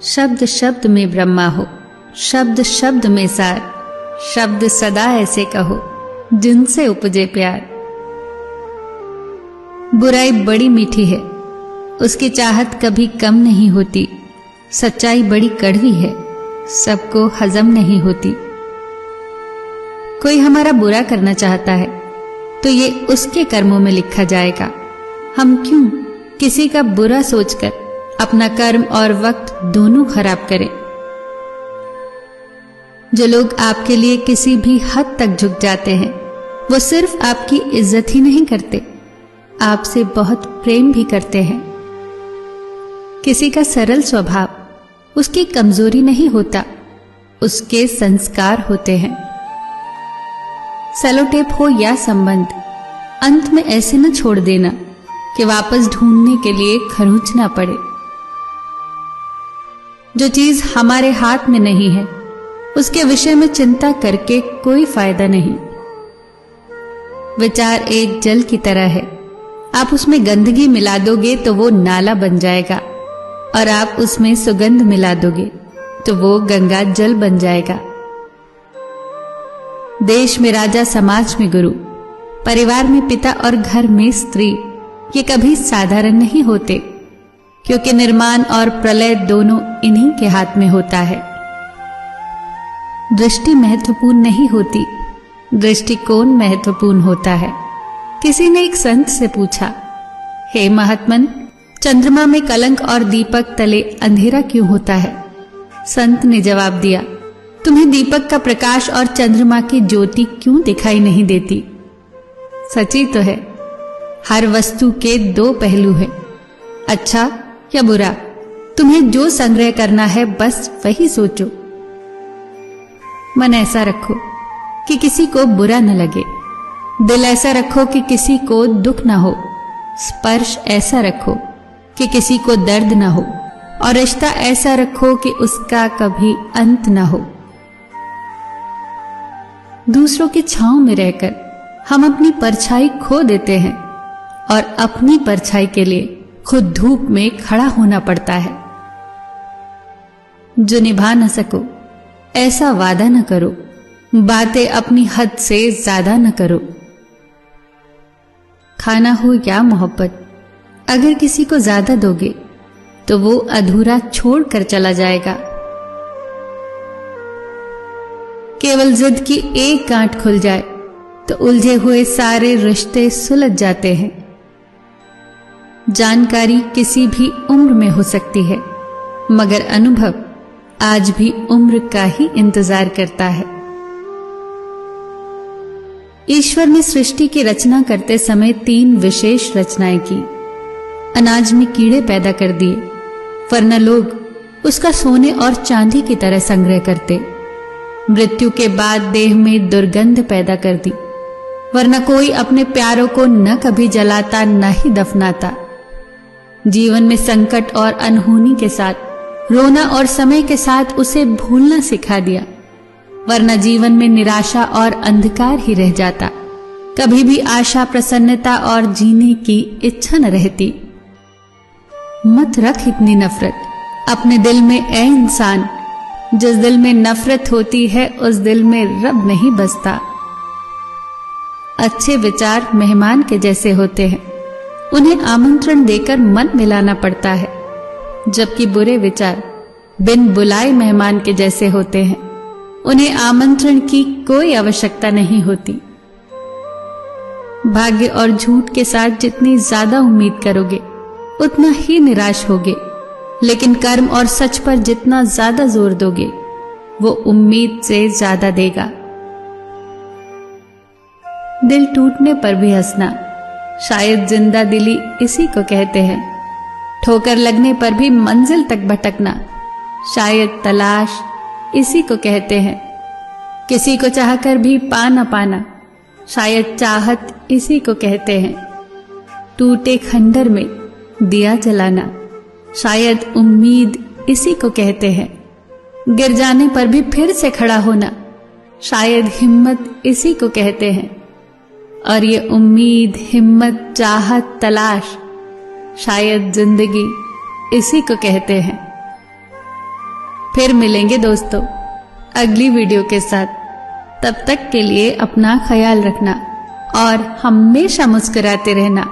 शब्द शब्द में ब्रह्मा हो, शब्द शब्द में सार, शब्द सदा ऐसे कहो जिनसे उपजे प्यार। बुराई बड़ी मीठी है, उसकी चाहत कभी कम नहीं होती। सच्चाई बड़ी कड़वी है, सबको हजम नहीं होती। कोई हमारा बुरा करना चाहता है तो ये उसके कर्मों में लिखा जाएगा। हम क्यों किसी का बुरा सोचकर अपना कर्म और वक्त दोनों खराब करें। जो लोग आपके लिए किसी भी हद तक झुक जाते हैं, वो सिर्फ आपकी इज्जत ही नहीं करते, आपसे बहुत प्रेम भी करते हैं। किसी का सरल स्वभाव उसकी कमजोरी नहीं होता, उसके संस्कार होते हैं। सेलोटेप हो या संबंध, अंत में ऐसे न छोड़ देना कि वापस ढूंढने के लिए खरोंचना पड़े। जो चीज हमारे हाथ में नहीं है, उसके विषय में चिंता करके कोई फायदा नहीं। विचार एक जल की तरह है, आप उसमें गंदगी मिला दोगे तो वो नाला बन जाएगा, और आप उसमें सुगंध मिला दोगे तो वो गंगा जल बन जाएगा। देश में राजा, समाज में गुरु, परिवार में पिता और घर में स्त्री, ये कभी साधारण नहीं होते, क्योंकि निर्माण और प्रलय दोनों इन्हीं के हाथ में होता है। दृष्टि महत्वपूर्ण नहीं होती, दृष्टिकोण महत्वपूर्ण होता है। किसी ने एक संत से पूछा, हे महात्मन, चंद्रमा में कलंक और दीपक तले अंधेरा क्यों होता है? संत ने जवाब दिया, तुम्हें दीपक का प्रकाश और चंद्रमा की ज्योति क्यों दिखाई नहीं देती? सच्ची तो है, हर वस्तु के दो पहलू हैं, अच्छा या बुरा। तुम्हें जो संग्रह करना है बस वही सोचो। मन ऐसा रखो कि किसी को बुरा न लगे, दिल ऐसा रखो कि किसी को दुख न हो, स्पर्श ऐसा रखो कि किसी को दर्द न हो, और रिश्ता ऐसा रखो कि उसका कभी अंत न हो। दूसरों की छांव में रहकर हम अपनी परछाई खो देते हैं, और अपनी परछाई के लिए खुद धूप में खड़ा होना पड़ता है। जो निभा न सको ऐसा वादा न करो, बातें अपनी हद से ज्यादा न करो। खाना हो या मोहब्बत, अगर किसी को ज्यादा दोगे तो वो अधूरा छोड़कर चला जाएगा। केवल जिद की एक गांठ खुल जाए तो उलझे हुए सारे रिश्ते सुलझ जाते हैं। जानकारी किसी भी उम्र में हो सकती है, मगर अनुभव आज भी उम्र का ही इंतजार करता है। ईश्वर ने सृष्टि की रचना करते समय 3 विशेष रचनाएं की। अनाज में कीड़े पैदा कर दिए, वरना लोग उसका सोने और चांदी की तरह संग्रह करते। मृत्यु के बाद देह में दुर्गंध पैदा कर दी, वरना कोई अपने प्यारों को न कभी जलाता न ही दफनाता। जीवन में संकट और अनहोनी के साथ रोना और समय के साथ उसे भूलना सिखा दिया, वरना जीवन में निराशा और अंधकार ही रह जाता। कभी भी आशा, प्रसन्नता और जीने की इच्छा न रहती। मत रख इतनी नफरत अपने दिल में ए इंसान, जिस दिल में नफरत होती है उस दिल में रब नहीं बसता। अच्छे विचार मेहमान के जैसे होते हैं, उन्हें आमंत्रण देकर मन मिलाना पड़ता है, जबकि बुरे विचार बिन बुलाए मेहमान के जैसे होते हैं, उन्हें आमंत्रण की कोई आवश्यकता नहीं होती। भाग्य और झूठ के साथ जितनी ज्यादा उम्मीद करोगे उतना ही निराश होगे, लेकिन कर्म और सच पर जितना ज्यादा जोर दोगे वो उम्मीद से ज्यादा देगा। दिल टूटने पर भी हंसना, शायद जिंदा दिली इसी को कहते हैं। ठोकर लगने पर भी मंजिल तक भटकना, शायद तलाश इसी को कहते हैं। किसी को चाहकर भी पा न पाना, शायद चाहत इसी को कहते हैं। टूटे खंडर में दिया जलाना, शायद उम्मीद इसी को कहते हैं। गिर जाने पर भी फिर से खड़ा होना, शायद हिम्मत इसी को कहते हैं। और ये उम्मीद, हिम्मत, चाहत, तलाश शायद जिंदगी इसी को कहते हैं। फिर मिलेंगे दोस्तों अगली वीडियो के साथ। तब तक के लिए अपना ख्याल रखना और हमेशा मुस्कुराते रहना।